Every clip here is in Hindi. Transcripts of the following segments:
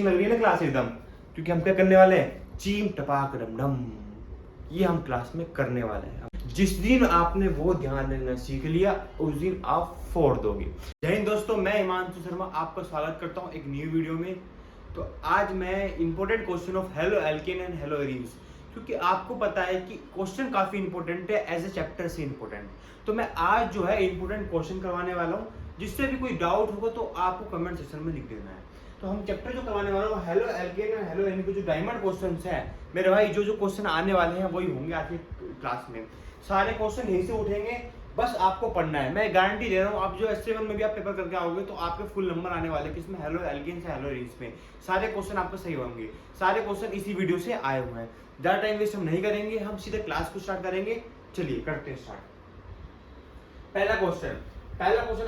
लग रही है ना क्लास एकदम, क्योंकि हम क्या करने वाले हैं, चीम टपाक डम डम, ये हम क्लास में करने वाले हैं। जिस दिन आपने वो ध्यान देना सीख लिया उस दिन आप फोड़ दोगे। जय हिंद दोस्तों, मैं हिमांशु शर्मा आपका स्वागत करता हूँ एक न्यू वीडियो में। तो आज मैं important question of halo alkane and hello arenes, क्योंकि आपको पता है कि क्वेश्चन काफी इंपॉर्टेंट है, एज ए चैप्टर से इंपॉर्टेंट। तो मैं आज जो है इंपॉर्टेंट क्वेश्चन करवाने वाला हूँ, जिससे भी कोई डाउट होगा तो आपको कमेंट सेक्शन में लिख देना है। तो हम चैप्टर जो करवाने वाला हूँ halo alkane and hello arene के जो डायमंड क्वेश्चंस हैं मेरे भाई, जो क्वेश्चन आने वाले हैं वही होंगे आज की क्लास में। सारे क्वेश्चन यहीं से उठेंगे, बस आपको पढ़ना है। मैं गारंटी दे रहा हूँ, आप जो S7 में भी आप पेपर करके आओगे तो आपके फुल नंबर आने वाले किसमें, हेलो एल्केन से हेलो एरीन्स में। सारे क्वेश्चन आपके सही होंगे, सारे क्वेश्चन इसी वीडियो से आए हुए हैं। ज्यादा टाइम वेस्ट हम नहीं करेंगे, हम सीधे क्लास को स्टार्ट करेंगे। चलिए करते हैं स्टार्ट। पहला क्वेश्चन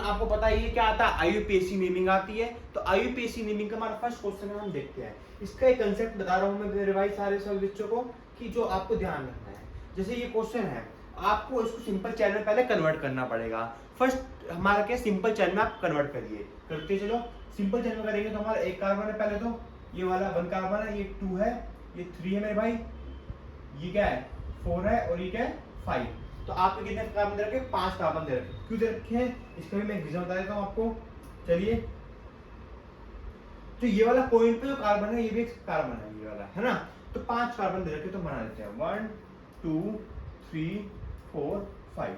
आपको पता ही है क्या आता है, IUPAC नेमिंग आती है। तो IUPAC नेमिंग का हमारा फर्स्ट क्वेश्चन है, हम देखते हैं। इसका एक कंसेप्ट बता रहा हूं मैं मेरे भाई सारे सभी बच्चों को, कि जो आपको ध्यान रखना है। जैसे ये क्वेश्चन है, आपको इसको सिंपल चैन में पहले कन्वर्ट करना पड़ेगा। फर्स्ट हमारा क्या, सिंपल चैन में आप कन्वर्ट करिए, करते चलो। सिंपल चैन में करेंगे तो हमारा एक कार्बन है, पहले तो ये वाला 1 कार्बन है, ये 2 है, ये 3 है मेरे भाई, ये क्या है 4 है, और ये क्या है 5। तो आपको कितने कार्बन दे रखे, 5 कार्बन दे रखे। क्यों दे रखे हैं इसका भी मैं एक रीजन बता देता हूँ आपको। चलिए, तो ये वाला पॉइंट पे जो कार्बन है ये भी एक कार्बन है, ये वाला है ना। तो 5 कार्बन दे रखे, तो बना देते हैं 1 2 3 4 5।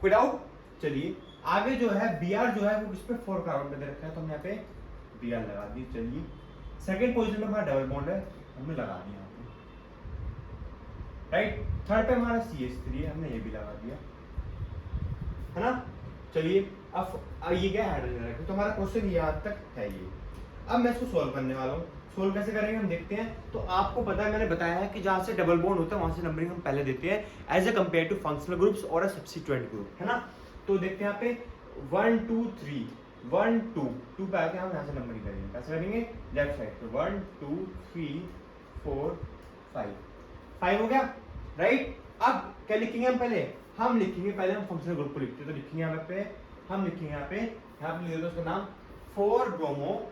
कोई डाउट? चलिए आगे जो है Br जो है वो इस पे 4 कार्बन पे दे रखा है, तो हम यहाँ पे Br लगा दिए। चलिए सेकंड पोजीशन में हमारा डबल बॉन्ड है, हमने लगा दिया यहाँ पे, राइट। थर्ड पे हमारा CH3 है, हमने ये भी लगा दिया, है ना। चलिए अब ये क्या है, हाइड्रोजन है। तो हमारा क्वेश्चन यहाँ तक है ये। अब मैं इसको सोल्व करने वाला हूँ। सोल्व कैसे करेंगे हम देखते हैं। तो आपको पता है, मैंने बताया है कि जहाँ से डबल बॉन्ड होता है वहां से नंबरिंग हम पहले देते हैं as a compare to functional groups और अ सब्स्टिट्यूएंट ग्रुप, है ना। तो देखते हैं यहाँ पे 1 2 3 1 2 2 पे आके हम यहाँ से नंबरिंग करेंगे। कैसे करेंगे, लेफ्ट साइड पे 1 2 3 4 5 5 हो गया, राइट। अब क्या लिखेंगे हम पहले, हम लिखेंगे पहले हम फंक्शनल ग्रुप को लिखते हैं। तो लिखेंगे यहाँ पे, हम लिखेंगे यहाँ पे लिख दो उसका नाम 4 ब्रोमो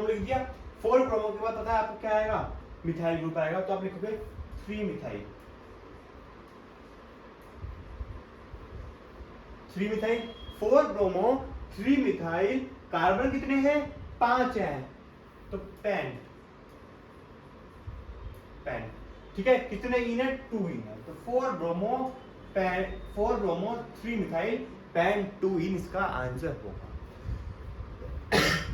लिख दिया। 4 ब्रोमो के बाद पता है आपको क्या आएगा, मिथाइल ग्रुप आएगा। तो आप लिखोगे 3 मिथाइल 4 ब्रोमो 3 मिथाइल। कार्बन कितने हैं, 5 हैं, तो पेंट, ठीक है। कितने इन है, 2 इन है। तो 4 ब्रोमो 3 मिथाइल पेंट 2 इन इसका आंसर होगा।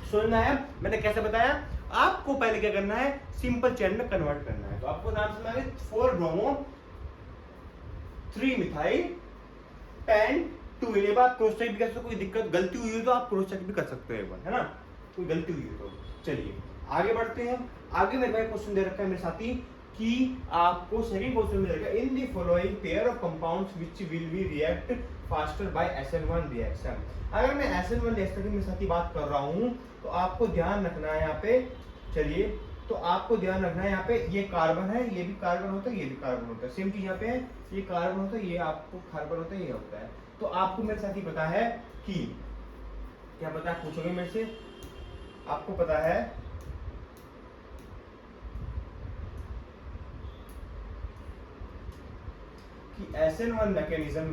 समझ में आया मैंने कैसे बताया। आपको पहले क्या करना है, सिंपल चेन में कन्वर्ट करना है। तो आपको नाम समझ में 4 ब्रोमो 3 मिथाइल पेंट 2 इन। बात क्रॉस चेक भी कर सकते, कोई दिक्कत गलती हुई हो तो आप क्रॉस चेक भी कर सकते हो एक बार, है ना, कोई गलती हुई हो तो। चलिए आगे बढ़ते हैं। आगे मेरे भाई क्वेश्चन दे रखा है मेरे साथी, कि आपको सेकंड क्वेश्चन में रहेगा, in the following pair of compounds which will be react faster by SN1 reaction. अगर मैं SN1 रिएक्शन की मेरे साथ ही बात कर रहा हूं तो आपको ध्यान रखना है यहाँ पे। चलिए, तो आपको ध्यान रखना है यहाँ पे, ये कार्बन है, ये भी कार्बन होता है, ये भी कार्बन होता है, सेम चीज यहाँ पे है, ये कार्बन होता है, ये आपको कार्बन होता है, ये होता है। तो आपको मेरे साथ ही पता है कि क्या पता है, पूछोगे मेरे से, आपको पता है कि SN1 मैकेनिज्म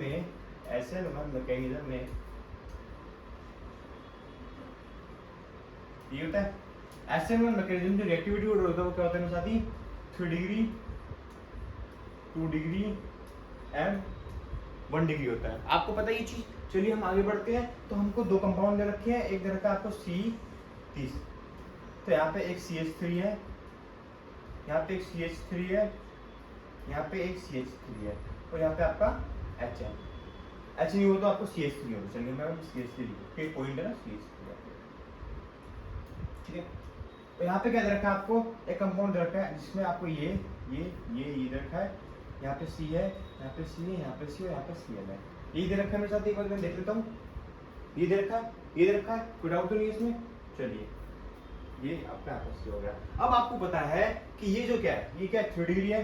में ये होता है। SN1 मैकेनिज्म जो रिएक्टिविटी ऑर्डर होता है वो क्या होता है मेरे साथी, 3 डिग्री 2 डिग्री एंड 1 डिग्री होता है। आपको पता है ये चीज। चलिए हम आगे बढ़ते हैं। तो हमको 2 कंपाउंड दे रखे हैं, एक दे रखा है आपको C30। तो यहाँ पे एक CH3 है, यहाँ पे एक CH3 है, यहाँ पे एक CH3 है, और यहाँ पे आपका H है। H नहीं हो तो आपको CH3 होगा। चलिए मैं CH3 लिखूँ, एक पॉइंट है ना CH3, ठीक है। तो यहाँ पे क्या दे रखा है आपको, एक कंपाउंड दे रखा है जिसमें आपको ये दे रखा है, यहाँ पे C है, यहाँ पे C है, यहाँ पे C और यहाँ पे Cl है। ये दे रखा है मेरे साथ, एक बार मैं देख लेता हूँ। ये दे रखा है, कोई डाउट तो नहीं है इसमें। चलिए ये आपका आपस हो गया। अब आपको पता है कि ये जो क्या है, ये क्या है 3 डिग्री है,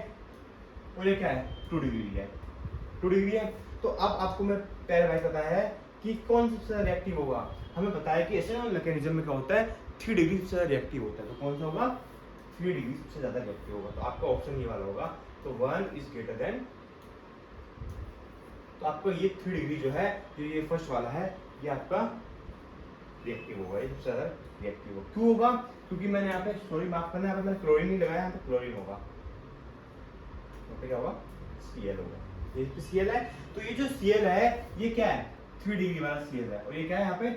और ये क्या है 2 डिग्री है। तो अब आपको मैं पहले भाई पता है कि कौन सा रिएक्टिव होगा, हमें पता है कि एसएन मैकेनिज्म में क्या होता है, 3 डिग्री सबसे ज्यादा रिएक्टिव होता है। तो कौन सा होगा, 3 डिग्री सबसे ज्यादा रिएक्टिव होगा। तो आपका ऑप्शन ये वाला होगा। तो 1 इज ग्रेटर देन, तो आपका ये 3 डिग्री जो है, जो ये फर्स्ट वाला है, ये आपका रिएक्टिव होगा, ये सबसे ज्यादा रिएक्टिव होगा। क्यों होगा, क्योंकि मैंने यहाँ पे, सॉरी माफ करना, यहाँ पे मैंने क्लोरीन नहीं लगाया, यहाँ पे क्लोरीन होगा, यहाँ पे क्या होगा, Cl होगा। ये Cl है, तो ये जो Cl है ये क्या है, 3 डिग्री वाला Cl है, और ये क्या है यहाँ पे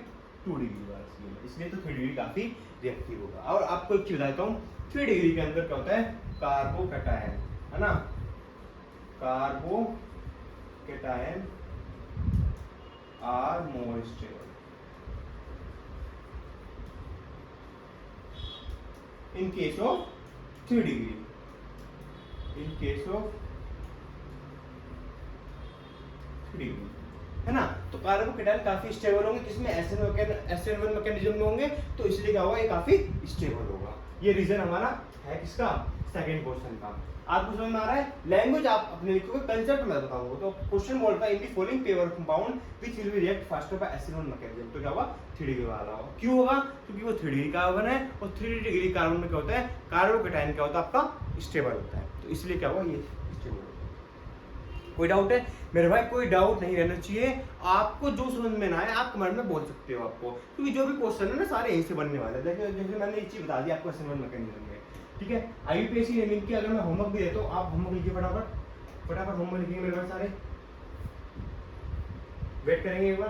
2 डिग्री वाला Cl है, इसलिए तो 3 डिग्री काफी रिएक्टिव होगा। और आपको एक चीज बताता हूँ, 3 डिग्री के अंदर क्या होता है, कार्बोकैटायन, है ना, carbocation are more stable in case of 3 degree, in case of 3 degree, है ना। तो कार्बोकैटायन काफी स्टेबल होंगे, किसमें, SN1 मैकेनिज्म में होंगे, तो इसलिए क्या होगा, ये काफी स्टेबल होगा। ये रीजन हमारा है किसका, सेकंड क्वेश्चन का। आपको समझ में आ रहा है। लैंग्वेज आप अपने लिखोगे, कंसेप्ट मैं बताऊंगा। तो क्वेश्चन बोलता है in the following pair compound which will be react faster by SN1 mechanism, तो क्या होगा, 3 डिग्री वाला होगा। क्यों होगा, क्योंकि वो 3 डिग्री कार्बन है, और 3 डिग्री कार्बन में क्या होता है, कार्बोकैटायन क्या होता है, आपका स्टेबल होता है, तो इसलिए क्या होगा, ये स्टेबल होगा। कोई डाउट है मेरे भाई, कोई डाउट नहीं रहना चाहिए। आपको जो समझ में ना आए आप कमेंट में बोल सकते हो आपको, क्योंकि जो भी क्वेश्चन है ना सारे यहीं से बनने वाले हैं। देखिए जैसे मैंने एक चीज बता दी आपको SN1 मैकेनिज्म में, ठीक है। IUPAC नेमिंग की अगर मैं होमवर्क भी देता हूँ, आप होमवर्क लिखिए फटाफट, फटाफट होमवर्क लिखिए मेरे भाई सारे। वेट करेंगे एक बार,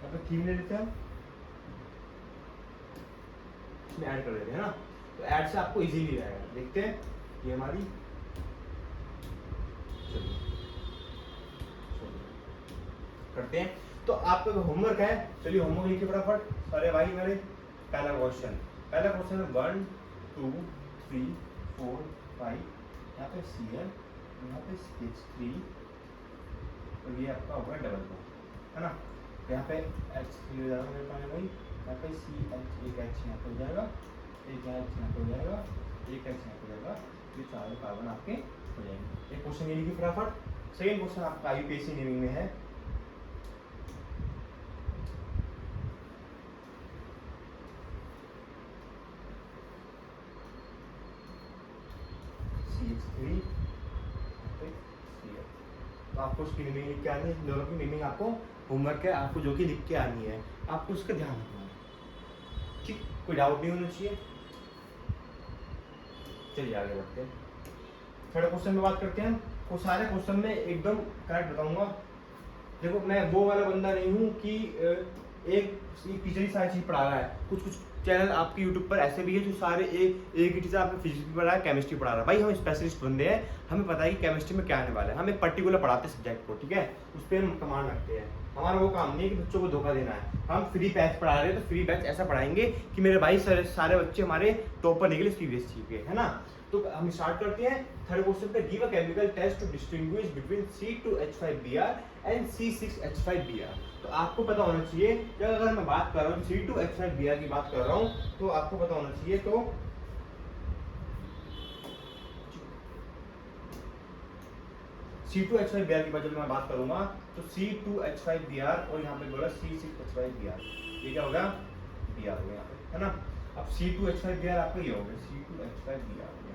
अब थीम ले लेते हैं, इसमें ऐड कर देते हैं ना, तो ऐड से आपको इजीली रहेगा। देखते हैं ये हमारी, करते हैं। तो आपका होमवर्क है, चलिए होमवर्क लिखिए फटाफट सारे भाई मेरे। पहला क्वेश्चन है 1 2 3 4 5, यहाँ पे Cl, यहाँ पे CH3, और ये आपका होगा डबल बॉन्ड, है ना। यहाँ पे H3 हो जाएगा मेरे पास भाई, यहाँ पे CH, एक H यहाँ पे हो जाएगा, एक H यहाँ पे हो जाएगा, एक H यहाँ पे हो जाएगा, ये चारों कार्बन आपके हो जाएंगे। एक क्वेश्चन ये लिखिए फटाफट। सेकंड क्वेश्चन आपका IUPAC नेमिंग में है, CH3, तो आपको उसकी नेमिंग लिख के आनी है। दोनों की नेमिंग आपको होमवर्क है, आपको जो कि लिख के आनी है, आपको उसका ध्यान रखना है, ठीक। कोई डाउट नहीं होना चाहिए। चलिए आगे बढ़ते हैं, थर्ड क्वेश्चन में बात करते हैं। वो सारे क्वेश्चन में एकदम करेक्ट बताऊंगा। देखो मैं वो वाला बंदा नहीं हूँ कि एक टीचर ही सारी चीज पढ़ा रहा है। कुछ कुछ चैनल आपके यूट्यूब पर ऐसे भी है जो सारे एक ही टीचर आपको फिजिक्स भी पढ़ा रहा है, केमिस्ट्री पढ़ा रहा है। भाई हम स्पेशलिस्ट बंदे हैं, हमें पता है कि केमिस्ट्री में क्या आने वाला है, हमें पर्टिकुलर पढ़ाते हैं सब्जेक्ट को, ठीक है, उस पर हम कमांड रखते हैं। हमारा वो काम नहीं है कि बच्चों को धोखा देना है। हम फ्री बैच पढ़ा रहे हैं तो फ्री बैच ऐसा पढ़ाएंगे कि मेरे भाई सारे बच्चे हमारे टॉपर निकले CBSE के, है ना। तो हम स्टार्ट करते हैं थर्ड क्वेश्चन पे। Give a chemical test to distinguish between C2H5Br and C6H5Br। तो आपको पता होना चाहिए, जब अगर मैं बात कर रहा हूँ C2H5Br की बात कर रहा हूँ, तो आपको पता होना चाहिए, तो C2H5Br की जब मैं बात करूंगा तो C2H5Br और यहाँ पे बोला C6H5Br, ये क्या होगा, Br हो गया यहाँ पे, है ना। अब C2H5Br आपका ये हो गया, C2H5Br हो गया।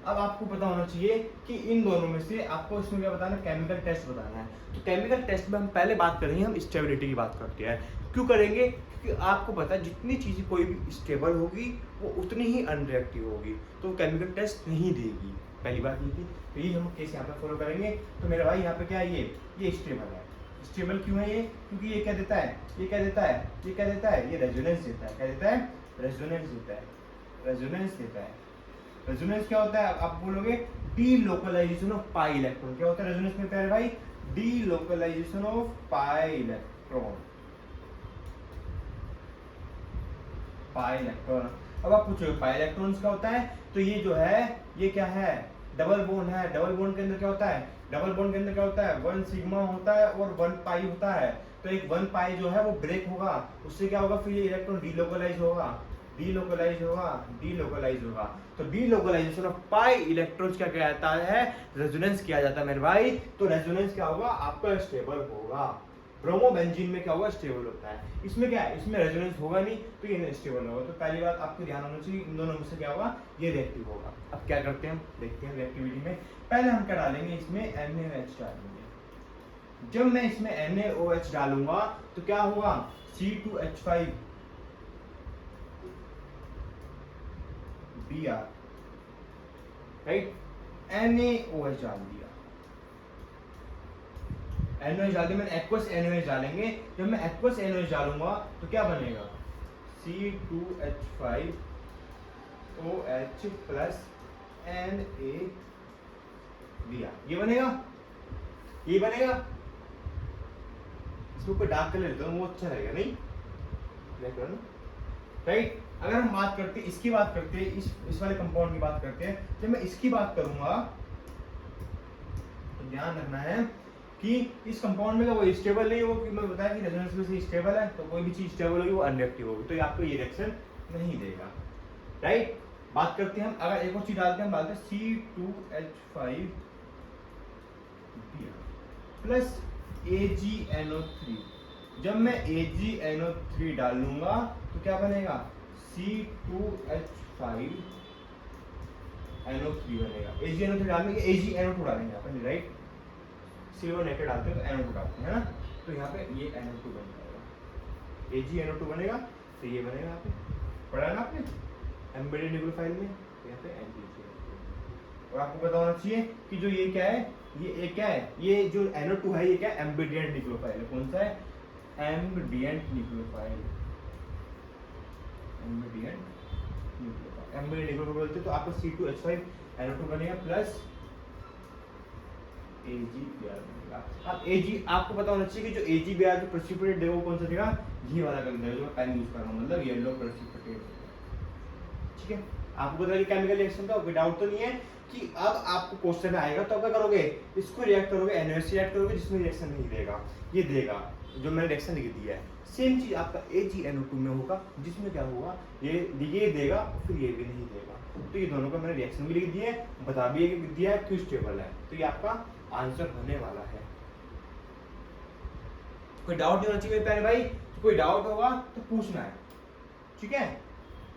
अब आपको पता होना चाहिए कि इन दोनों में से आपको इसमें क्या बताना है, केमिकल टेस्ट बताना है। तो केमिकल टेस्ट में हम पहले बात करेंगे, हम स्टेबिलिटी की बात करते हैं। क्यों करेंगे, क्योंकि आपको पता है जितनी चीज़ें कोई भी स्टेबल होगी वो उतनी ही अनरिएक्टिव होगी, तो केमिकल टेस्ट नहीं देगी। पहली बात ये थी, तो ये हम केस यहाँ पे फॉलो करेंगे। तो मेरे भाई यहाँ पे क्या है, ये स्टेबल है। स्टेबल क्यों है ये, क्योंकि ये क्या देता है, ये क्या देता है, ये क्या देता है, ये रेजोनेंस देता है। क्या देता है, रेजोनेंस देता है, रेजोनेंस देता है। रेजोनेंस क्या होता है, आप बोलोगे डीलोकलाइजेशन ऑफ पाई इलेक्ट्रॉन। क्या होता है रेजोनेंस में प्यारे भाई, delocalisation of pi electron, pi electron. अब आप पूछोगे पाई इलेक्ट्रॉन्स क्या होता है, तो ये जो है ये क्या है, डबल बॉन्ड है। डबल बॉन्ड के अंदर क्या होता है, डबल बॉन्ड के अंदर क्या होता है, 1 सिग्मा होता है और 1 पाई होता है। तो एक 1 पाई जो है वो ब्रेक होगा, उससे क्या होगा, फिर ये इलेक्ट्रॉन डीलोकलाइज होगा, डीलोकलाइज होगा, डीलोकलाइज होगा। तो डीलोकलाइजेशन ऑफ पाई इलेक्ट्रॉन्स क्या कहता है, रेजोनेंस किया जाता है मेरे भाई। तो रेजोनेंस क्या होगा, आपका स्टेबल होगा। ब्रोमोबेंजीन में क्या होगा, स्टेबल होता है। इसमें क्या है, इसमें रेजोनेंस होगा नहीं तो ये स्टेबल होगा। तो पहली बात आपको ध्यान होना चाहिए, इन दोनों में से क्या होगा, ये रिएक्टिव होगा। अब क्या करते हैं, हम देखते हैं रिएक्टिविटी में। पहले हम क्या डालेंगे, इसमें NaOH डालेंगे। जब मैं इसमें NaOH डालूंगा तो क्या होगा, C2H5 Br, राइट। NaOH डाल दिया, NaOH डाल दिया मैंने, एक्वस NaOH डालेंगे। जब मैं एक्वस NaOH डालूंगा तो क्या बनेगा, C2H5OH प्लस NaBr, ये बनेगा, ये बनेगा। इसके ऊपर डार्क कलर देता हूँ, वो अच्छा लगेगा, नहीं राइट। अगर हम बात करते हैं, इसकी बात करते हैं, इस वाले कंपाउंड की बात करते हैं, जब मैं इसकी बात करूंगा तो ध्यान रखना है कि इस कंपाउंड में वो स्टेबल नहीं हो, मैं बताया कि रेजोनेंस में से स्टेबल है, तो कोई भी चीज स्टेबल होगी वो अनरिएक्टिव होगी, तो ये आपको ये रिएक्शन नहीं देगा, राइट। बात करते हैं हम, अगर एक और चीज डालते हैं, हम डालते हैं C2H5 प्लस AgNO3। जब मैं AgNO3 डालूंगा तो क्या बनेगा, C2H5NO3 बनेगा। AgNO3 डालेंगे, AgNO2 डालेंगे यहाँ पर, राइट। सिल्वर नेटेड डालते हैं तो NO2 डालते हैं, है ना, तो यहाँ पे ये NO2 बन जाएगा, AgNO2 बनेगा, तो ये बनेगा। यहाँ पे पढ़ा ना आपने एम्बेडेड न्यूक्लियोफाइल में, यहाँ पे NO2। और आपको पता होना चाहिए कि जो ये क्या है, ये क्या है, ये जो NO2 है ये क्या है, एम्बेडेड न्यूक्लियोफाइल है। कौन सा है, एम्बेडेड न्यूक्लियोफाइल, एम्बेडेड न्यूक्लियोफाइल बोलते हैं। तो आपको C2H5NO2 बनेगा प्लस AgBr बनेगा। अब Ag आपको पता होना चाहिए कि जो AgBr जो प्रेसिपिटेट है वो कौन सा देगा, ये वाला कलर देगा, जो मैं पेन यूज कर रहा हूँ, मतलब येलो प्रेसिपिटेट, ठीक है। आपको पता है केमिकल रिएक्शन का कोई डाउट तो नहीं है कि अब आपको क्वेश्चन आएगा तो आप क्या करोगे, इसको रिएक्ट करोगे, NaOH से रिएक्ट करोगे, जिसमें रिएक्शन नहीं देगा, ये देगा जो मैंने रिएक्शन लिख दिया है। सेम चीज आपका AgNO2 में होगा, जिसमें क्या होगा, ये देगा फिर ये भी नहीं देगा। तो ये दोनों का मैंने रिएक्शन भी लिख दिया है, बता भी दिया है क्यों स्टेबल है, तो ये आपका आंसर होने वाला है। कोई डाउट नहीं होना चाहिए मेरे प्यारे भाई, तो कोई डाउट होगा तो पूछना है, ठीक है।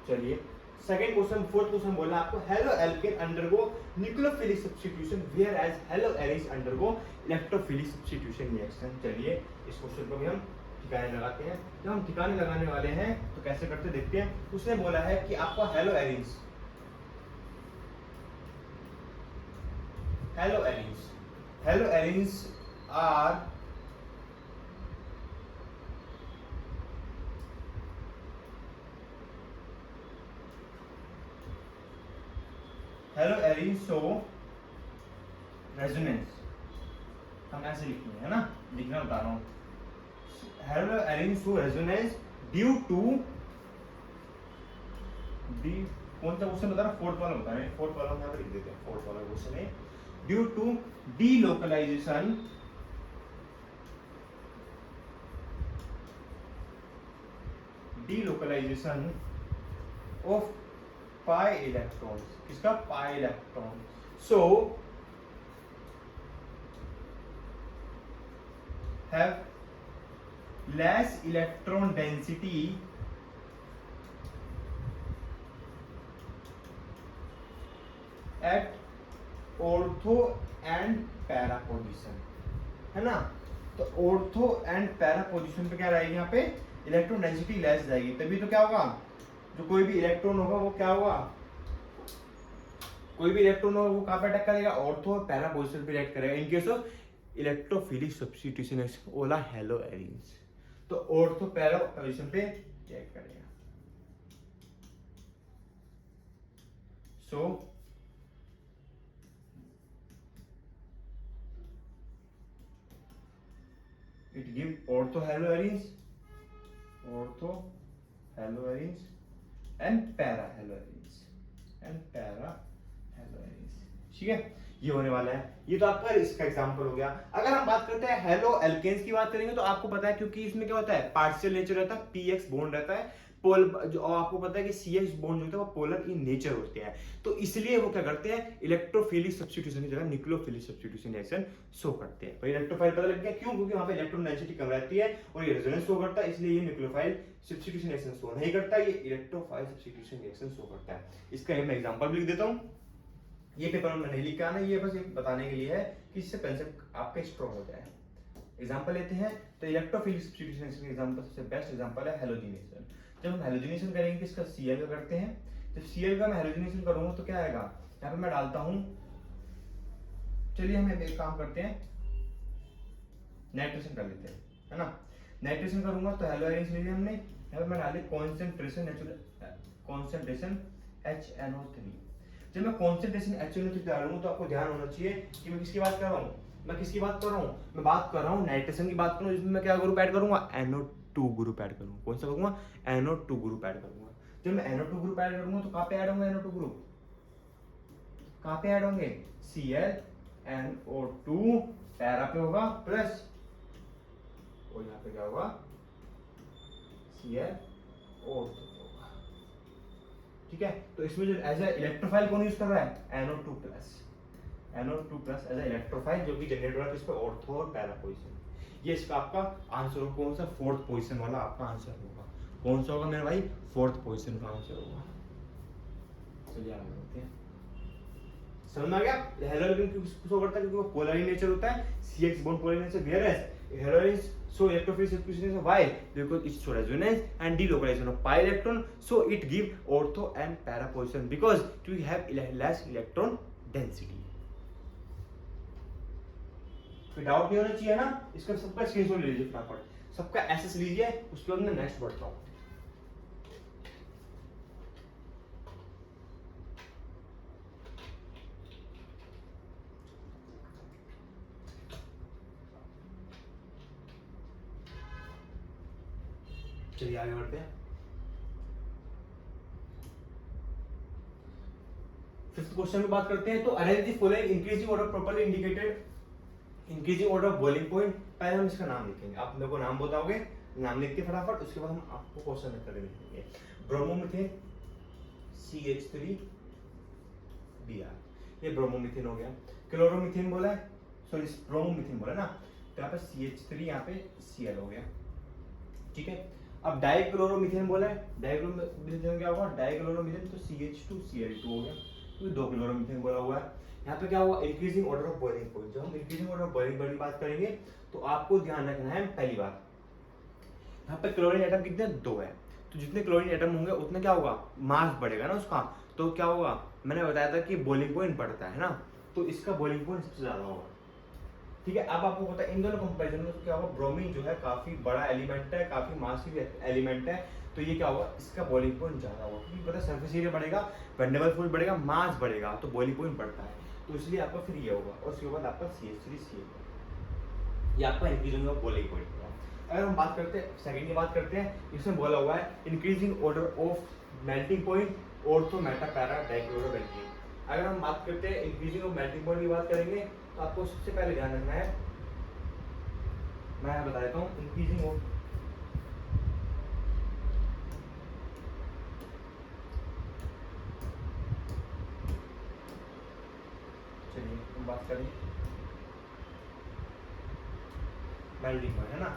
चलिए सेकंड क्वेश्चन, फोर्थ क्वेश्चन बोला आपको, halo alkane undergo nucleophilic substitution whereas halo arenes undergo electrophilic substitution reaction. चलिए इस क्वेश्चन को भी हम ठिकाने लगाते हैं। जब हम ठिकाने लगाने वाले हैं तो कैसे करते देखते हैं। उसने बोला है कि आपको halo arenes are halo arenes show resonance, हम ऐसे लिखेंगे, है ना, लिखना बता रहा हूं। Halo arenes show resonance due to the, कौन सा क्वेश्चन बता रहा, फोर्थ वाला बता रहे हैं, फोर्थ वाला हम यहाँ पे लिख देते हैं। फोर्थ वाला क्वेश्चन है due to delocalisation of pi electrons, किसका, pi electron. So have less electron density at ortho and para position, है ना। तो ऑर्थो एंड पैरा पोजीशन पे क्या रहेगी, यहाँ पे इलेक्ट्रॉन डेंसिटी लेस जाएगी, तभी तो क्या होगा, जो कोई भी इलेक्ट्रॉन होगा वो क्या होगा, कोई भी इलेक्ट्रॉन होगा वो कहाँ पे अटैक करेगा, ऑर्थो पैरा पोजीशन पे अटैक करेगा। In case of electrophilic substitution ओला हेलो एरिस, तो ऑर्थो पैरा पोजीशन पे अटैक करेगा। So it give ortho halo arenes and para halo arenes ठीक है, ये होने वाला है। ये तो आपका इसका एग्जांपल हो गया। अगर हम बात करते हैं हेलो एल्केन्स की बात करेंगे तो आपको पता है, क्योंकि इसमें क्या होता है, पार्शियल नेचर रहता है, px बॉन्ड रहता है, पोल जो आपको पता है कि CH बॉन्ड जो होते हैं वो पोलर इन नेचर होते हैं, तो इसलिए वो क्या करते हैं, इलेक्ट्रोफिलिक सब्स्टिट्यूशन की जगह न्यूक्लियोफिलिक सब्स्टिट्यूशन रिएक्शन शो करते हैं। भाई इलेक्ट्रोफाइल पता लग गया क्यों, क्योंकि वहां पे इलेक्ट्रॉन डेंसिटी कम रहती है और ये रेजोनेंस शो करता है, इसलिए ये न्यूक्लियोफाइल सब्स्टिट्यूशन रिएक्शन शो नहीं करता, ये इलेक्ट्रोफाइल सब्स्टिट्यूशन रिएक्शन शो करता है। इसका मैं एग्जांपल भी लिख देता हूं, ये पेपर में नहीं लिख के आना, ये बस एक बताने के लिए है कि इससे कंसेप्ट आपका स्ट्रॉन्ग हो जाए। एग्जांपल लेते हैं तो इलेक्ट्रोफिलिक सब्स्टिट्यूशन रिएक्शन का एग्जांपल सबसे बेस्ट एग्जांपल है हैलोजिनेशन। जब हम हैलोजिनेशन करेंगे किसका, Cl का करते हैं, जब Cl का मैं हैलोजिनेशन करूंगा तो क्या आएगा, यहाँ पे मैं डालता हूं, चलिए हम एक काम करते हैं, नाइट्रेशन कर लेते हैं, है ना। नाइट्रेशन करूंगा तो हेलो आयंस ले लिया हमने, यहाँ पे मैं डाले कॉन्सेंट्रेशन HNO3। जब मैं कॉन्सेंट्रेशन HNO3 डालूंगा तो आपको ध्यान होना चाहिए कि मैं किसकी बात कर रहा हूँ, मैं किसकी बात कर रहा हूँ, मैं बात कर रहा हूँ नाइट्रेशन की बात कर रहा हूँ, जिसमें मैं क्या ग्रुप ऐड करूंगा, NO2 ग्रुप ऐड करूंगा। कौन सा करूंगा, NO2 ग्रुप ऐड करूंगा। जब मैं NO2 ग्रुप ऐड करूंगा तो कहां पे ऐड होंगे NO2 ग्रुप, कहां पे ऐड होंगे, ClNO2 पैरा पे होगा प्लस, और यहाँ पे क्या होगा, ClO2 होगा, ठीक है। तो इसमें जो एज ए इलेक्ट्रोफाइल कौन यूज कर रहा है, NO2 plus as a electrophile, जो कि जनरेट हो रहा है इस पे ऑर्थो और पैरा पोजीशन। ये इसका आपका आंसर होगा, कौन सा, फोर्थ पोजीशन वाला आपका आंसर होगा। कौन सा होगा मेरे भाई, फोर्थ पोजीशन का आंसर होगा। चलिए आगे बढ़ते हैं, समझ में आ गया। हेलोजन क्यों शो करता है, क्योंकि वो पोलर इन नेचर होता है, CH bond polar in nature, whereas halogen show electrophilic substitution, why, because it show resonance and delocalization of pi electron, so it give ortho and para position because we have less electron density। कोई डाउट नहीं होना चाहिए ना, इसका सबका स्क्रीनशॉट ले लीजिए फटाफट, सबका एसएस लीजिए, उसके बाद मैं नेक्स्ट बढ़ता हूं। चलिए आगे बढ़ते हैं। फिफ्थ क्वेश्चन में बात करते हैं, तो arrange the following increasing order properly indicated increasing order of boiling point. पहले हम इसका नाम लिखेंगे, आप मेरे को नाम बताओगे, नाम लिख के फटाफट, उसके बाद हम आपको क्वेश्चन में करके लिखेंगे। ब्रोमोमीथेन CH3Br, ये ब्रोमोमीथेन हो गया। क्लोरोमीथेन बोला है, सॉरी ब्रोमोमीथेन बोला ना, तो यहाँ पे CH3, यहाँ पे Cl हो गया, ठीक है। अब डाइक्लोरोमीथेन बोला है, डाइक्लोरोमीथेन क्या होगा, डाइक्लोरोमीथेन तो CH2Cl2 हो गया, तो 2 क्लोरोमीथेन बोला हुआ है। यहाँ पे क्या हुआ, increasing order of boiling point. जब हम increasing order of boiling point की बात करेंगे तो आपको ध्यान रखना है, पहली बात यहाँ पे क्लोरीन एटम कितने, 2 है, तो जितने क्लोरीन एटम होंगे उतना क्या होगा, मास बढ़ेगा ना उसका, तो क्या होगा, मैंने बताया था कि बॉइलिंग पॉइंट बढ़ता है ना, तो इसका बॉइलिंग पॉइंट सबसे ज्यादा होगा, ठीक है। अब आपको पता है इन दोनों कंपैरिजन में क्या होगा, ब्रोमीन जो है काफी बड़ा एलिमेंट है, काफी मासिव एलिमेंट है, तो ये क्या होगा, इसका बॉइलिंग पॉइंट ज्यादा होगा, क्योंकि पता है सरफेस एरिया बढ़ेगा, वेंडेबल फ्लूइड बढ़ेगा, मास बढ़ेगा, तो बॉइलिंग पॉइंट बढ़ता है, तो इसलिए आपका फिर ये होगा, और उसके बाद आपका CH3Cl, ये आपका इंक्रीजिंग ऑफ बॉइलिंग पॉइंट होगा। अगर हम बात करते हैं सेकंड की बात करते हैं, इसमें बोला हुआ है increasing order of melting point ortho Meta para dichlorobenzene. अगर हम बात करते हैं इंक्रीजिंग ऑफ मेल्टिंग पॉइंट की बात करेंगे तो आपको सबसे पहले ध्यान रखना है, मैं बता देता हूँ इंक्रीजिंग ऑफ, चलिए हम बात करें मेल्टिंग पॉइंट, है ना,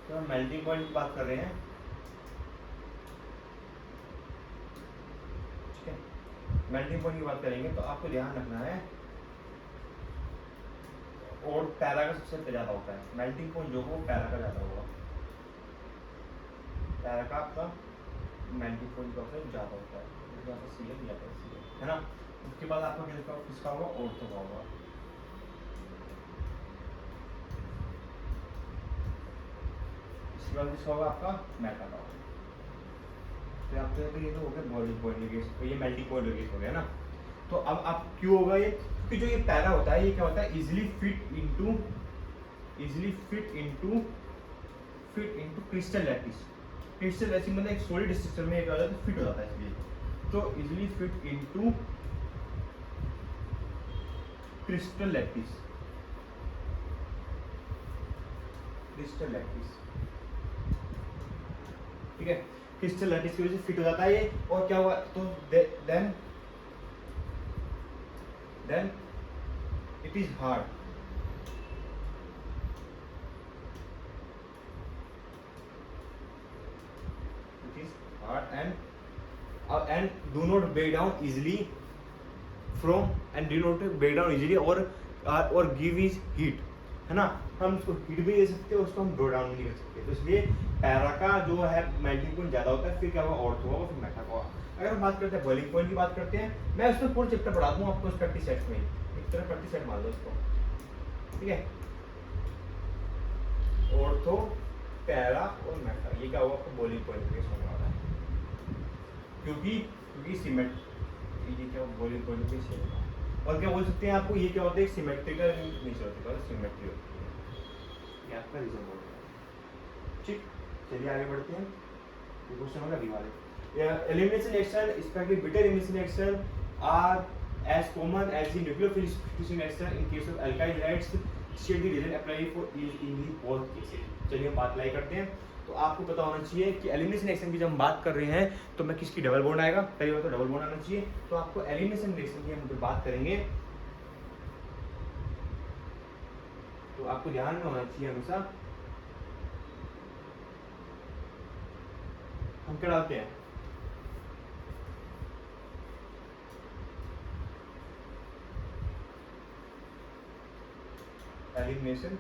तो हम मेल्टिंग पॉइंट की बात कर रहे हैं, ठीक है। मेल्टिंग पॉइंट की बात करेंगे तो आपको ध्यान रखना है, और पैरा का सबसे ज्यादा होता है, मेल्टिंग पॉइंट जो हो पैरा का ज्यादा होगा, पैरा का आपका मेल्टिंग पॉइंट का ज्यादा होता है, यहाँ पर Cl, है ना। उसके बाद आपका किसका होगा, ऑर्थो का होगा, इसके बाद किसका होगा, आपका मेटा का होगा। तो आपको ये तो हो गया बॉइलिंग पॉइंट लिगेज, ये मेल्टिंग पॉइंट लिगेज हो गया ना। तो अब आप क्यों होगा ये, क्योंकि जो ये पैरा होता है ये क्या होता है, easily fit into crystal lattice. Crystal lattice मतलब एक सॉलिड स्ट्रक्चर में क्या होता है, फिट हो जाता है, इसलिए तो easily fit into crystal lattice, ठीक ठीक है, क्रिस्टल लैटिस की वजह से फिट हो जाता है ये। और क्या हुआ तो then it is hard, it is hard and do not break down easily from and do not break down easily और गिव इज हीट, है ना। हम उसको हीट भी दे सकते हैं, उसको हम ब्रो डाउन नहीं कर सकते। तो इसलिए पैरा का जो है मेल्टिंग पॉइंट ज्यादा होता है, फिर क्या होगा ऑर्थो होगा, फिर मेटा होगा। अगर हम बात करते हैं बॉइलिंग पॉइंट की बात करते हैं, मैं उसमें पूरा चैप्टर पढ़ा दूंगा आपको प्रैक्टिस सेट में, एक तरह प्रैक्टिस सेट मान लो उसको, ठीक है। ऑर्थो, पैरा और मेटा, ये क्या होगा आपको बॉइलिंग पॉइंट के समझ आ रहा है, क्योंकि सीमेंट, ये क्या बॉइलिंग पॉइंट के से। और क्या बोल सकते हैं आपको, ये क्या होता है सिमेट्रिकल नेचर होता है, सिमेट्री होती है, ये आपका रीजन होता है। ठीक, चलिए आगे बढ़ते हैं। ये क्वेश्चन होगा अभी वाले। Elimination reaction, specially beta elimination reaction are as common as the nucleophile substitution reaction in case of alkyl halides, shall the reason apply for in the both cases। चलिए हम बात अप्लाई करते हैं। तो आपको पता होना चाहिए कि एलिमिनेशन रिएक्शन की जब हम बात कर रहे हैं तो मैं किसकी डबल बॉन्ड आएगा, पहली बात तो डबल बॉन्ड आना चाहिए। तो आपको एलिमिनेशन रिएक्शन की हम जब बात करेंगे तो आपको ध्यान में होना चाहिए हमेशा, हम क्या डालते हैं, एलिमिनेशन।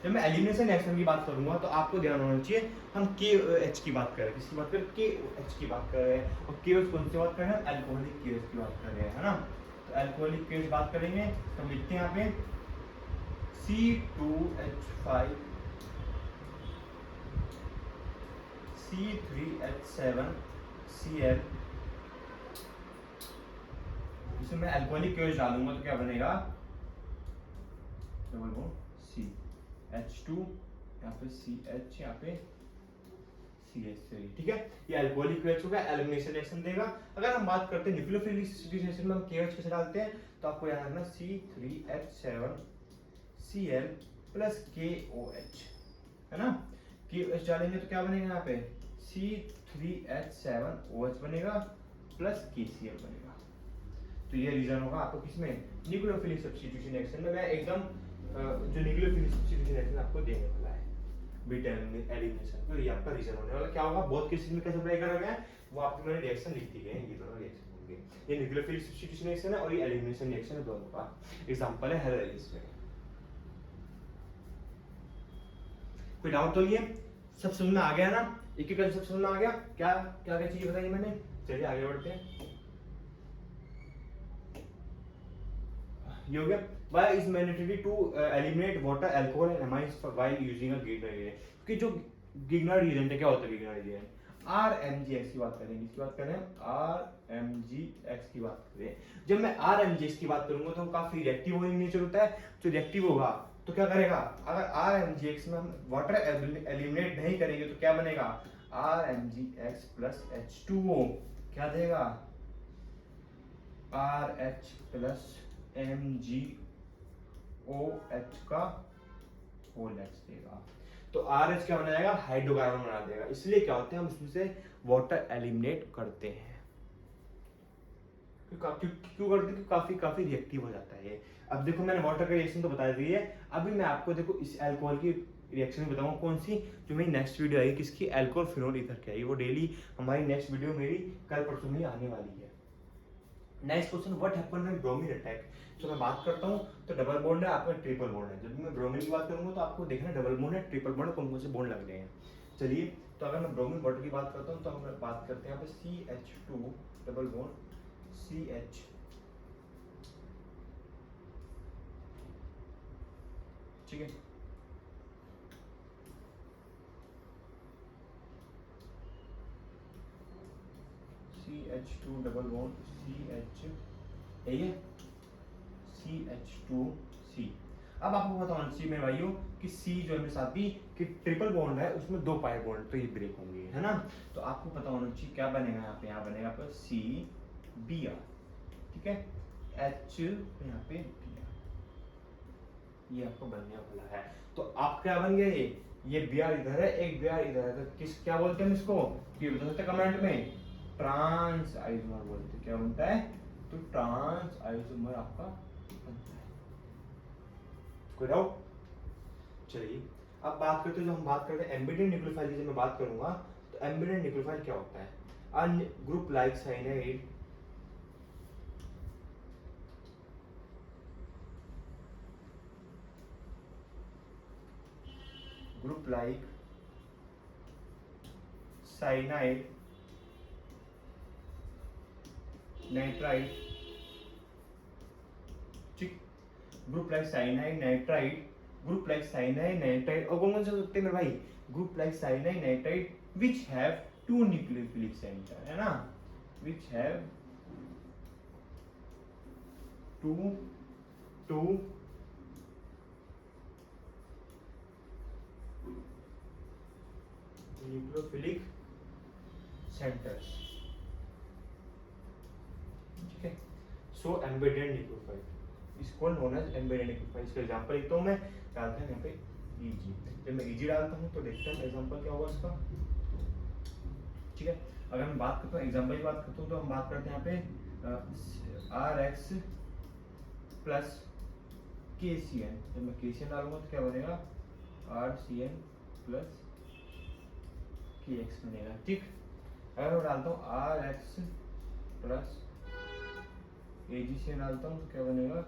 जब मैं एलिमिनेशन रिएक्शन की बात करूंगा तो आपको ध्यान होना चाहिए हम KOH की बात कर रहे हैं, किसकी बात कर रहे हैं, KOH की बात कर रहे हैं। और KOH कौन सी बात कर रहे हैं, अल्कोहलिक KOH की बात कर रहे हैं, है ना। तो अल्कोहलिक KOH बात करेंगे तो हम लिखते हैं यहाँ पे C2H5 C3H7 Cl, इसमें मैं अल्कोहलिक KOH डालूंगा तो क्या बनेगा, डबल बॉन्ड C H2, यहाँ पे CH, यहाँ पे CH3, ठीक है। ये अल्कोहलिक KOH होगा, एलिमिनेशन रिएक्शन देगा। अगर हम बात करते हैं न्यूक्लियोफिलिक सब्स्टिट्यूशन में हम KOH कैसे डालते हैं, तो आपको याद रखना C3H7 Cl प्लस KOH, है ना। KOH डालेंगे तो क्या बनेगा, यहाँ पे C3H7OH बनेगा प्लस KCl बनेगा। तो ये रीजन होगा आपको किसमें, न्यूक्लियोफिलिक सब्स्टिट्यूशन रिएक्शन में। मैं एकदम जो न्यूक्लियोफिलिक सब्स्टिट्यूशन रिएक्शन आपको देने वाला है बीटा एलिमिनेशन, तो ये आपका रीजन होने वाला। क्या होगा, बहुत केसेस में कैसे अप्लाई करा गया है वो आपको मैंने रिएक्शन लिख दी गए हैं, ये दोनों रिएक्शन होंगे। ये न्यूक्लियोफिलिक सब्स्टिट्यूशन रिएक्शन है और ये एलिमिनेशन रिएक्शन है, दोनों का एग्जांपल है हेलोलिस में। कोई डाउट तो नहीं है, सब समझ में आ गया ना, एक एक सब समझ में आ गया, क्या क्या क्या चीज बताई मैंने। चलिए आगे बढ़ते हैं। ये हो गया, why is mandatory to eliminate water, alcohol and amines while using a Grignard reagent। कि जो Grignard reagent है, क्या होता है Grignard reagent, RMGX की बात करेंगे, इसकी बात करें RMGX की बात करें। जब मैं RMGX की बात करूंगा तो काफी रिएक्टिव नेचर होता है, जो रिएक्टिव होगा तो क्या करेगा, अगर RMGX में हम वाटर एलिमिनेट नहीं करेंगे तो क्या बनेगा, RMGX प्लस H2O क्या देगा, RH प्लस MgOH का होल H देगा। तो RH क्या बना जाएगा, हाइड्रोकार्बन बना देगा। इसलिए क्या होते हैं, हम इसमें से वाटर एलिमिनेट करते हैं। क्यों करते हैं, काफी काफी रिएक्टिव हो जाता है ये। अब देखो मैंने वाटर का रिएक्शन तो बता दी है, अभी मैं आपको देखो इस अल्कोहल की रिएक्शन बताऊंगा कौन सी, जो मेरी नेक्स्ट वीडियो आएगी किसकी, अल्कोहल फिनोल ईथर की आएगी। वो डेली हमारी नेक्स्ट वीडियो मेरी कल परसों में आने वाली है। Next question, what happen when bromine attack. तो मैं बात करता हूं तो डबल बॉन्ड है, आपका ट्रिपल बॉन्ड है। जब मैं ब्रोमीन की बात करूंगा तो आपको देखना डबल बॉन्ड है, ट्रिपल बॉन्ड, कौन कौन से बॉन्ड लग रहे हैं। चलिए, तो अगर मैं ब्रोमीन वाटर की बात करता हूं तो हम बात करते हैं यहाँ पे CH2 डबल बॉन्ड CH, ठीक है। CH2 डबल बॉन्ड CH, ये CH2C। अब आपको पता होना चाहिए मेरे भाइयों कि C जो है मेरे साथ भी कि ट्रिपल बॉन्ड है, उसमें 2 पाई बॉन्ड तो ये ब्रेक होंगे, है ना। तो आपको पता होना चाहिए क्या बनेगा, यहाँ बनेगा आपका CBr, ठीक है, H यहाँ पे Br, ये आपको बनने वाला है। तो आप क्या बन गया ये Br इधर है, एक Br इधर है, तो किस क्या बोलते हैं हम इसको, ये बता सकते कमेंट में, ट्रांस आइसोमर बोलते हैं। क्या बनता है, तो ट्रांस आइसोमर आपका बनता है। कोई डाउट? चलिए अब बात करते हैं, जो हम बात करते हैं एम्बेडेड न्यूक्लियोफाइल की, मैं बात करूंगा तो एम्बेडेड न्यूक्लियोफाइल क्या होता है, a group like cyanide group like cyanide, nitrite, ठीक, group like cyanide nitride, group like cyanide nitride, और कौन से होते हैं मेरे भाई, group like cyanide nitride which have two nucleophilic centre, है ना, which have two nucleophilic centres, ठीक है। सो एम्बेडेड न्यूक्लियोफाइल इसको नोन एज एम्बेडेड न्यूक्लियोफाइल। इसका एग्जांपल लिखता हूं मैं, डालते हैं यहाँ पे ईजी, जब मैं ईजी डालता हूँ तो देखते हैं एग्जांपल क्या होगा इसका, ठीक है। अगर मैं बात करता हूँ एग्जांपल की बात करता हूँ, तो हम बात करते हैं यहाँ पे RX प्लस KCN, जब मैं KCN डालूंगा तो क्या बनेगा, RCN प्लस KX बनेगा, ठीक। अगर मैं डालता हूँ RX प्लस AgCN डालता हूँ तो क्या बनेगा,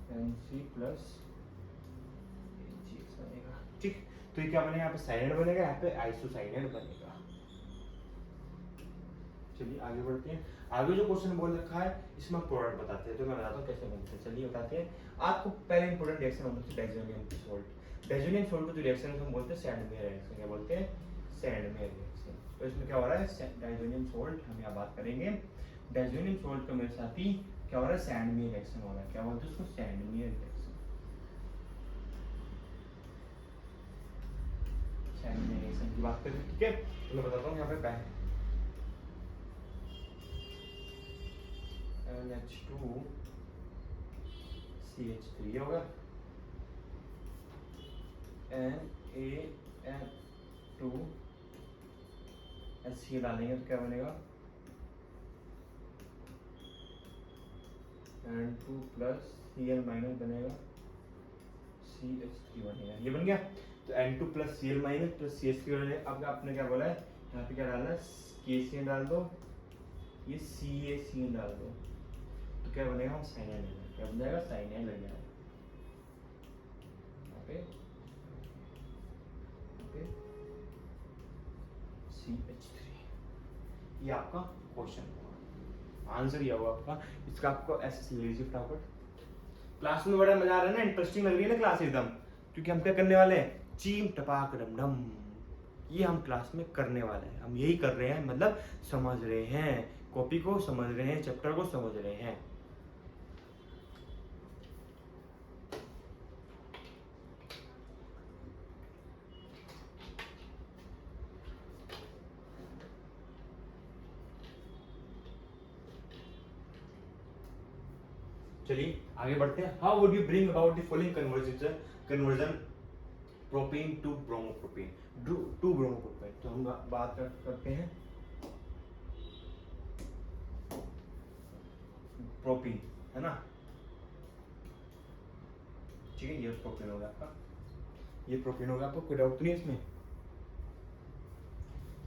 RNC प्लस AgX बनेगा, ठीक। तो ये क्या बनेगा, यहाँ पे साइनाइड बनेगा, यहाँ पे आइसोसाइनाइड बनेगा। चलिए आगे बढ़ते हैं। आगे जो क्वेश्चन बोल रखा है इसमें प्रोडक्ट बताते हैं, तो मैं बताता हूँ कैसे बनते हैं। चलिए बताते हैं आपको। पहले इंपॉर्टेंट रिएक्शन होता है डाइज़ोनियम सॉल्ट। डाइज़ोनियम सॉल्ट को जो रिएक्शन है हम बोलते हैं सैंडमेयर रिएक्शन। क्या बोलते हैं, सैंडमेयर रिएक्शन। तो इसमें क्या हो रहा है, डाइज़ोनियम सॉल्ट हम यहाँ बात करेंगे। डाइज़ोनियम सॉल्ट का मेरे साथ ही क्या हो रहा है, सैंडमेयर रिएक्शन हो रहा है। क्या बोलते हैं उसको, सैंडमेयर रिएक्शन। सैंडमेयर रिएक्शन की बात करें, ठीक है। तो मैं बताता हूँ यहाँ पे पहले NH2 CH3 होगा, NaN2 HCl डालेंगे तो क्या बनेगा, N2 प्लस Cl माइनस बनेगा, CH3 बनेगा। ये बन गया। तो N2 plus Cl minus plus CH3 बनेगा। अब आपने क्या बोला है, यहाँ पे क्या डालना है, KCN डाल दो, ये CaCN डाल दो, तो क्या बनेगा, हम साइनाइड बनेगा। क्या बन जाएगा, साइनाइड बन जाएगा। यहाँ पे CH3, ये आपका क्वेश्चन होगा, आंसर ये होगा आपका। इसका आपको ऐसे लीजिए फटाफट। क्लास में बड़ा मजा आ रहा है ना, इंटरेस्टिंग लग रही है ना क्लास एकदम, क्योंकि हम क्या करने वाले हैं, चीम टपाक डम डम, ये हम क्लास में करने वाले हैं। हम यही कर रहे हैं, मतलब समझ रहे हैं, कॉपी को समझ रहे हैं, चैप्टर को समझ रहे हैं। चलिए आगे बढ़ते हैं। How would you bring about the following conversion propane to bromopropane, two bromopropane. तो हम बात करते हैं प्रोपेन, है ना, ठीक है। ये प्रोपेन होगा आपका, ये प्रोपेन होगा आपको, कोई डाउट नहीं है इसमें।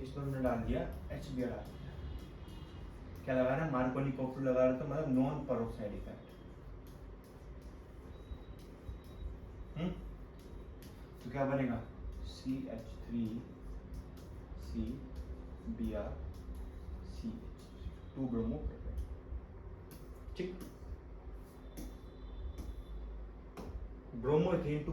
इसमें हमने डाल दिया HBr डाल दिया, क्या लगा रहा है, मार्कोनी कॉपर लगा रहा था, मतलब नॉन पेरोक्साइड इफेक्ट। तो क्या बनेगा, CH3CBr CH3, 2 ब्रोमोप्रोपेन, ठीक। Bromoethane to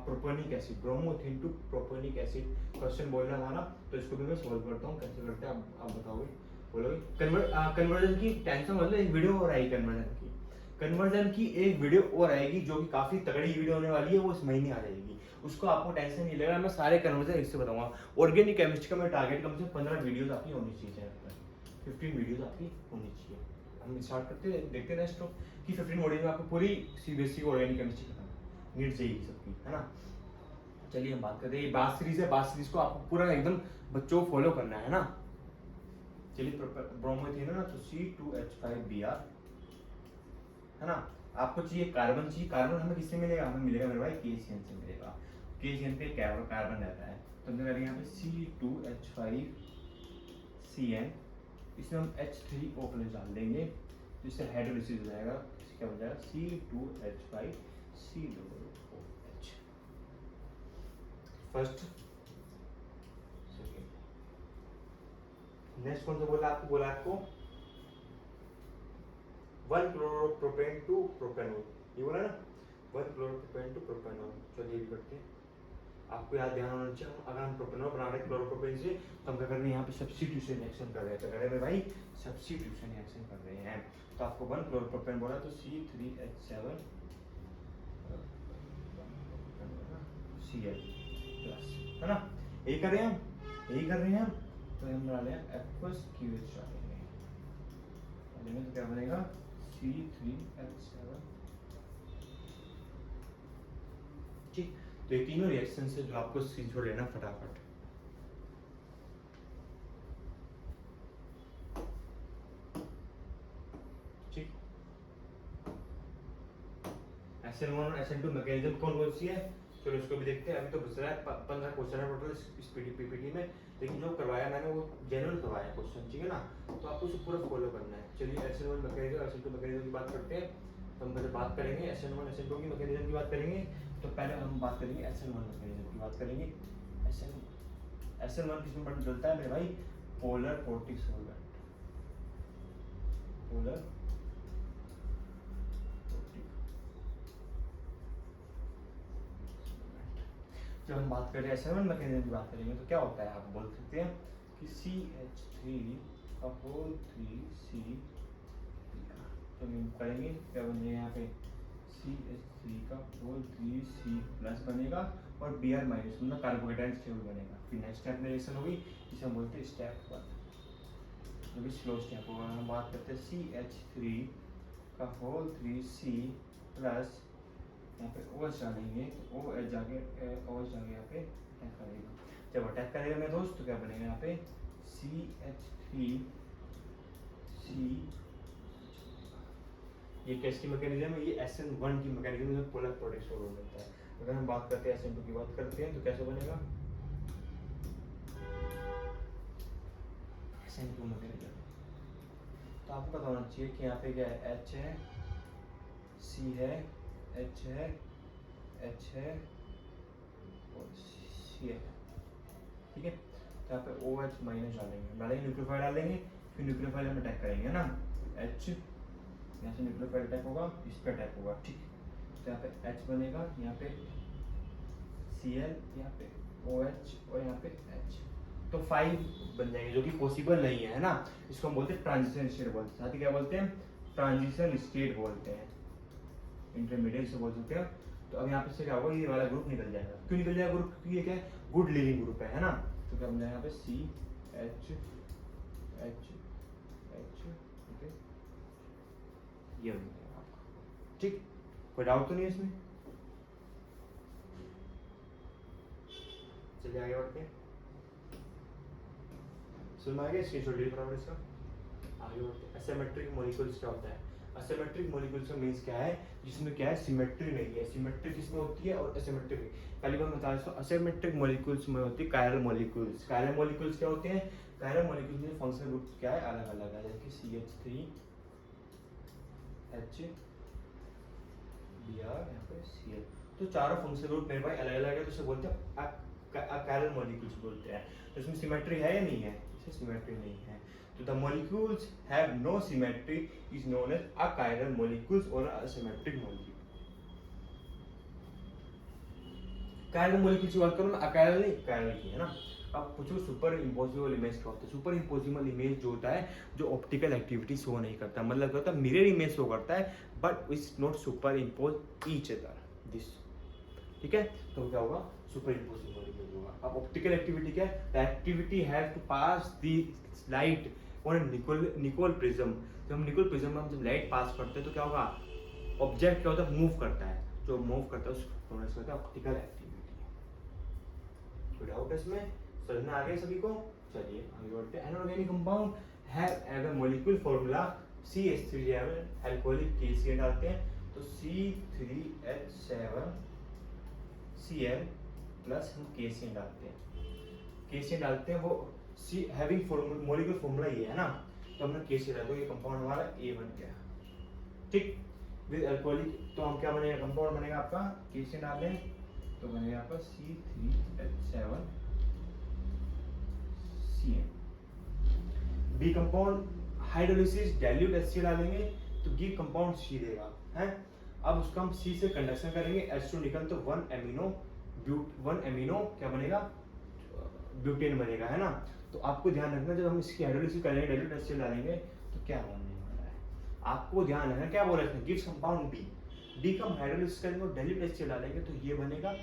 propanoic acid, bromoethane to propanoic acid question बोलना था ना, तो इसको भी मैं सॉल्व करता हूँ। कैसे करते हैं आप बताओगे, बोलोगे। कन्वर्जन की टेंशन मतलब एक वीडियो और आएगी कन्वर्जन की एक वीडियो और आएगी, जो कि काफी तगड़ी वीडियो होने वाली है, वो इस महीने आ जाएगी। उसको आपको टेंशन नहीं लेगा, मैं सारे कन्वर्जन इससे बताऊंगा। ऑर्गेनिक केमिस्ट्री का मैं टारगेट कम से कम 15 वीडियोस आपकी होनी चाहिए चैनल पर, 15 वीडियोस आपकी होनी चाहिए, है हम स्टार्ट करते हैं, देखते हैं नेक्स्ट कि 15 मॉड्यूल में आपको पूरी सीबीएसई को ऑर्गेनिक केमिस्ट्री खत्म, नीट जेईई सबकी, है ना। चलिए हम बात करते हैं, ये बात सीरीज है, बात सीरीज को आपको पूरा एकदम बच्चों को फॉलो करना है ना। चलिए ब्रोमो थी ना, तो C2H5Br, है ना। आपको चाहिए कार्बन, चाहिए कार्बन हमें किससे मिलेगा, हमें मिलेगा मेरे भाई KCN से मिलेगा। KCN पे कार्बन रहता है, तो हम करेंगे यहाँ पे C2H5CN, इसमें हम H3O प्लस डाल देंगे, तो इससे हाइड्रोलिसिस हो जाएगा, क्या हो जाएगा C2H5COOH। फर्स्ट सेकेंड, नेक्स्ट कौन सा बोला आपको 1 क्लोरोप्रोपेन टू प्रोपेनॉल, ये बोला ना 1 क्लोरोप्रोपेन टू प्रोपेनॉल। चलिए ये भी करते हैं, आपको याद ध्यान होना चाहिए, अगर हम प्रोपेनॉल बना रहे हैं क्लोरोप्रोपेन से, तो हम क्या कर रहे हैं यहाँ पे सब्स्टिट्यूशन रिएक्शन कर रहे हैं, तो कर रहे हैं भाई सब्स्टिट्यूशन रिएक्शन कर रहे हैं। तो आपको 1 क्लोरोप्रोपेन बोला तो C3H7 Cl प्लस, है ना, यही कर रहे हैं हम, तो हम डालें aqueous QH डालेंगे, तो क्या बनेगा C3H7। ठीक, तो ये तीनों रिएक्शन से जो आपको स्क्रीनशॉट लेना फटाफट। ठीक, SN1 और SN2 मैकेनिज्म कौन सी है, चलो इसको भी देखते हैं। अभी तो बच रहा है 15 क्वेश्चन है टोटल इस पीपीटी में, लेकिन जो करवाया मैंने वो जनरल करवाया क्वेश्चन, ठीक है ना, तो आपको उसे पूरा फॉलो करना है। चलिए SN1 मैकेनिज्म SN2 मैकेनिज्म की बात करते हैं। तो हम पहले बात करेंगे SN1 SN2 की मैकेनिज्म की बात करेंगे, तो पहले हम बात करेंगे SN1 मैकेनिज्म की बात करेंगे। SN1 किसमें बदलता है मेरे भाई, पोलर पोर्टिक सॉल्वेंट, पोलर जब हम बात करें SN1 मैकेनिज्म की बात करेंगे, तो क्या होता है, आप बोल सकते हैं कि CH3 का होल 3C, तो हम करेंगे क्या बनेगा यहाँ पे CH3 का होल 3C प्लस बनेगा और Br माइनस मतलब कार्बोकेटाइन स्टेबल बनेगा। फिर नेक्स्ट स्टेप में रिएक्शन होगी, जिसे हम बोलते हैं स्टेप 1, जो कि स्लो स्टेप होगा। हम बात करते हैं CH3 का होल 3C प्लस, यहाँ पे OH डालेंगे, तो OH जाके यहाँ पे अटैक करेगा। जब अटैक करेगा मेरे दोस्त, तो क्या बनेगा यहाँ पे CH3C, ये कैसी मैकेनिज्म है, ये SN1 की मैकेनिज्म में पोलर पोर्टिक सॉल्वेंट बनता है। अगर हम बात करते हैं SN2 की बात करते हैं, तो कैसे बनेगा SN2 मैकेनिज्म, तो आपको पता होना चाहिए कि यहाँ पे क्या है, H है, C है, H है, H है और C है, ठीक है। तो यहाँ पे OH माइनस डालेंगे, न्यूक्लियोफाइल डालेंगे, फिर न्यूक्लियोफाइल हम अटैक करेंगे ना, H यहाँ से न्यूक्लियोफाइल अटैक होगा, इस पे अटैक होगा, ठीक। तो यहाँ पे H बनेगा, यहाँ पे Cl, यहाँ पे OH और यहाँ पे H, तो 5 बन जाएंगे, जो कि पॉसिबल नहीं है ना। इसको हम बोलते हैं ट्रांजिशन स्टेट बोलते हैं, साथ ही क्या बोलते हैं, ट्रांजिशन स्टेट बोलते हैं, इंटरमीडिएट से बोल सकते हैं। तो अब यहाँ पे से क्या होगा, ये वाला ग्रुप निकल जाएगा। क्यों निकल जाएगा ग्रुप, क्योंकि ये क्या है, गुड लीविंग ग्रुप है ना। तो क्या बन जाएगा यहाँ पे CH, ठीक है, ये बन जाएगा आपका, ठीक। कोई डाउट तो नहीं है इसमें, चलिए आगे बढ़ते हैं। समझ में आ गया, स्क्रीनशॉट ले फटाफट इसका, आगे बढ़ते हैं। एसिमेट्रिक मॉलिक्यूल्स क्या होता है, एसिमेट्रिक मॉलिक्यूल्स का मींस क्या है, जिसमें क्या है, सिमेट्री नहीं है। सिमेट्री किसमें होती है और एसिमेट्रिक पहली बार बता दें, एसिमेट्रिक मॉलिक्यूल्स में होती है कायरल मॉलिक्यूल्स। कायरल मॉलिक्यूल्स क्या होते हैं, कायरल मॉलिक्यूल्स में फंक्शनल ग्रुप क्या है, अलग अलग है, जैसे कि CH3H Br, यहाँ पे Cl, तो चारों फंक्शनल ग्रुप मेरे भाई अलग अलग है, तो इसे बोलते हैं कायरल मॉलिक्यूल्स बोलते हैं। तो इसमें सिमेट्री है या नहीं है, इसमें सिमेट्री नहीं है। तो the molecules have no symmetry is known as achiral molecules और असिमेट्रिक मॉलिक्यूल। कायरल मॉलिक्यूल्स की बात करूं मैं, अकायरल नहीं कायरल की, है ना। अब पूछो सुपर इम्पोजिबल इमेज क्या होता है। सुपर इम्पोजिबल इमेज जो होता है, जो ऑप्टिकल एक्टिविटी शो नहीं करता, मतलब क्या होता है, मिरर इमेज शो करता है, but it's not super impose each other this, ठीक है। तो क्या होगा, सुपर इम्पोजिबल इमेज होगा। अब ऑप्टिकल एक्टिविटी क्या है, the activity has to pass the light on a nickel prism जब हम निकल प्रिज्म में हम जब लाइट पास करते हैं तो क्या होगा, ऑब्जेक्ट क्या होता है, मूव करता है, जो मूव करता है उस प्रोसेस को कहते हैं ऑप्टिकल एक्टिविटी। कोई डाउट है इसमें, समझ में आ गया सभी को? चलिए आगे बढ़ते हैं। An organic compound have as molecule formula CH3 alcoholic KCl डालते हैं तो C3H7Cl प्लस हम KCl डालते हैं, KCl डालते हैं, वो सी हैविंग मॉलिक्यूल फॉर्मूला ये है ना, तो हमने KCl डाला तो ये कंपाउंड हमारा A बन गया। ठीक, विद अल्कोहलिक तो हम क्या बनेगा, कंपाउंड बनेगा आपका, KCl डालें तो बनेगा आपका C3H7Cl। B compound hydrolysis dilute HCl डालेंगे तो गी कंपाउंड C देगा है। अब उसका हम C से कंडक्शन करेंगे, H2 निकल तो 1 अमीनो क्या बनेगा, ब्यूटेन बनेगा है ना। तो आपको ध्यान रखना जब हम इसकी हाइड्रोलिसिस करेंगे डाइल्यूट HCl डालेंगे तो क्या बनने वाला है, आपको ध्यान रखना क्या बोल रहे हैं, गिव्स कंपाउंड बी का हम हाइड्रोलिसिस करेंगे और डाइल्यूट HCl डालेंगे तो ये बनेगा,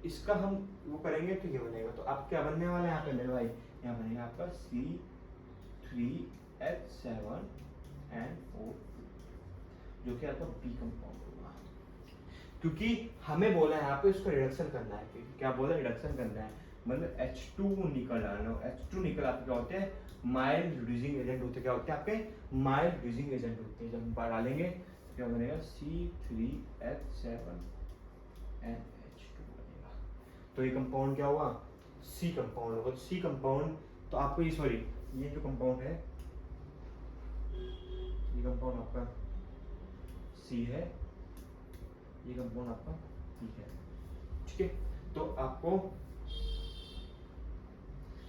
इसका हम वो करेंगे तो ये बनेगा। तो आप क्या बनने वाला है यहाँ पे मेरे भाई, यहाँ बनेगा आपका C3H7NO2 जो कि आपका बी कंपाउंड होगा, क्योंकि हमें बोला है यहाँ पे इसको रिडक्शन करना है। क्या बोला, रिडक्शन करना है, मतलब H2 निकल डालना। H2 निकल आपके क्या होते हैं, माइल्ड रिड्यूसिंग एजेंट होते हैं, क्या होते हैं आपके माइल्ड रिड्यूसिंग एजेंट होते हैं। जब हम डालेंगे तो क्या बनेगा C3H7NH2 बनेगा। तो ये कंपाउंड क्या हुआ, सी कंपाउंड होगा। तो सी कंपाउंड तो आपको ये सॉरी ये जो कंपाउंड है, ये कंपाउंड आपका सी है, ये कंपाउंड आपका बी है। ठीक है, तो आपको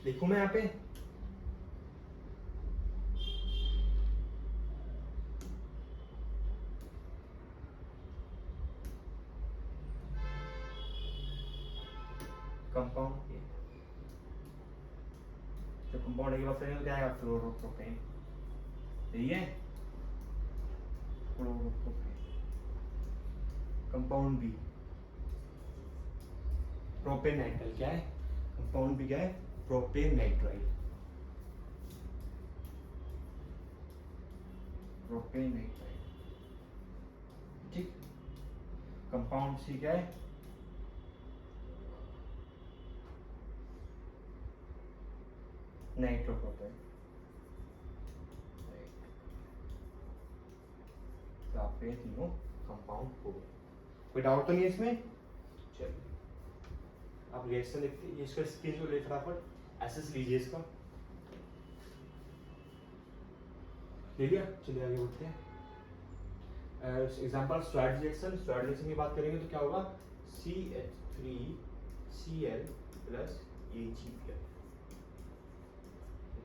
लिखूं मैं यहाँ पे, कंपाउंड जो कंपाउंड की बात करेंगे क्या आएगा, फ्लोरोप्रोपेन, यही है फ्लोरोप्रोपेन। कंपाउंड बी प्रोपेन नाइट्राइल, क्या है कंपाउंड बी, क्या है प्रोपेन नाइट्राइल, प्रोपेन नाइट्राइल। ठीक, कंपाउंड सी क्या है, नाइट्रोप्रोपेन। तो आपके तीनों कंपाउंड हो गए, कोई डाउट तो नहीं है इसमें? चलिए आप रिएक्शन देखते हैं, इसका स्क्रीन को ले फटाफट, एसएस लीजिए इसका, ले लिया। चलिए आगे बढ़ते हैं। Example straight reaction, straight reaction की बात करेंगे तो क्या होगा, CH3Cl प्लस AgF,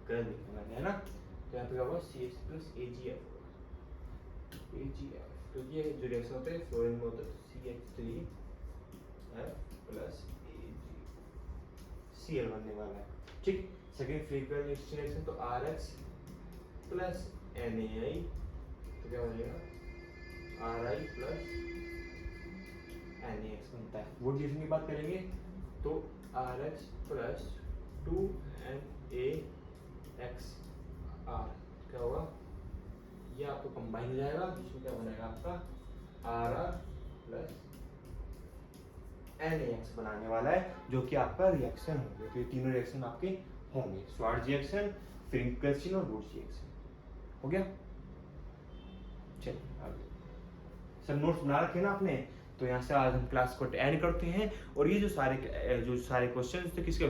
कर लिखा मैंने है ना। तो यहाँ पे क्या होगा CH प्लस AgF होगा, AgF। तो ये जो रिएक्शन होता है फ्लोरीन में होता है CH3F प्लस AgCl बनने वाला है। ठीक, सेकेंड फ्रीक्वेंसी रिएक्शन तो RH प्लस NaI, तो क्या बनेगा Ri प्लस NaX बनता है। वो रिएक्शन की बात करेंगे तो RH प्लस 2NaXR क्या होगा, ये आपको कंबाइन हो जाएगा, इसमें क्या बनेगा आपका Rr प्लस NaX बनाने वाला है, जो कि आपका रिएक्शन होंगे। तो ये तीनों रिएक्शन आपके होंगे, श्वार्ट्ज रिएक्शन, फ्रिंकल्सन और वुड्स रिएक्शन। हो गया, चलिए आगे। सर नोट्स बना रखे ना आपने, तो यहाँ से आज हम क्लास को एंड करते हैं। और ये जो सारे क्वेश्चन थे किसके,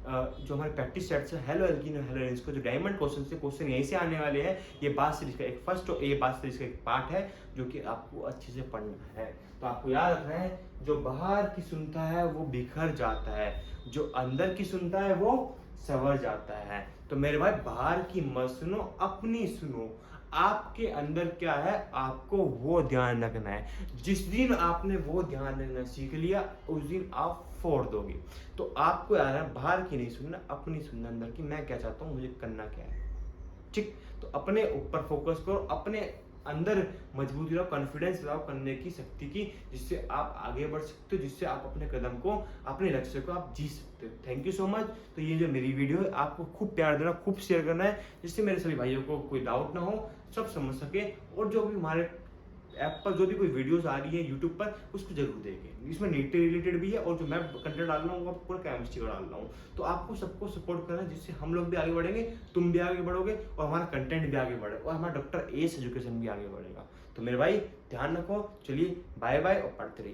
जो हमारे प्रैक्टिस सेट से हेलो एल्कीन और हेलो एल्कीन को जो डायमंड क्वेश्चन से क्वेश्चन यहीं से आने वाले हैं। ये बात सीरीज का एक फर्स्ट और ये बात सीरीज का एक पार्ट है जो कि आपको अच्छे से पढ़ना है। तो आपको याद रखना है, जो बाहर की सुनता है वो बिखर जाता है, जो अंदर की सुनता है वो संवर जाता है। तो मेरे भाई बाहर की मत सुनो, अपनी सुनो। आपके अंदर क्या है आपको वो ध्यान रखना है। जिस दिन आपने वो ध्यान रखना सीख लिया उस दिन आप फोड़ दोगे। तो आपको यार बाहर की नहीं सुनना, अपनी सुनना, अंदर की मैं क्या चाहता हूँ, मुझे करना क्या है। ठीक, तो अपने ऊपर फोकस करो, अपने अंदर मजबूती लाओ, कॉन्फिडेंस लाओ करने की शक्ति की, जिससे आप आगे बढ़ सकते हो, जिससे आप अपने कदम को, अपने लक्ष्य को आप जी सकते हो। Thank you so much. तो ये जो मेरी वीडियो है आपको खूब प्यार देना, खूब शेयर करना है, जिससे मेरे सभी भाइयों को कोई डाउट ना हो। सब समझ सके, और जो भी हमारे ऐप पर जो भी कोई वीडियोस आ रही है यूट्यूब पर, उसको जरूर देखें। इसमें नीट रिलेटेड भी है, और जो मैं कंटेंट डाल रहा हूँ वो पूरा केमिस्ट्री का डाल रहा हूँ। तो आपको सबको सपोर्ट करना है, जिससे हम लोग भी आगे बढ़ेंगे, तुम भी आगे बढ़ोगे, और हमारा कंटेंट भी आगे बढ़ेगा, और हमारा डॉक्टर एस एजुकेशन भी आगे बढ़ेगा। तो मेरे भाई ध्यान रखो, चलिए बाय बाय, और पढ़ते रहिए।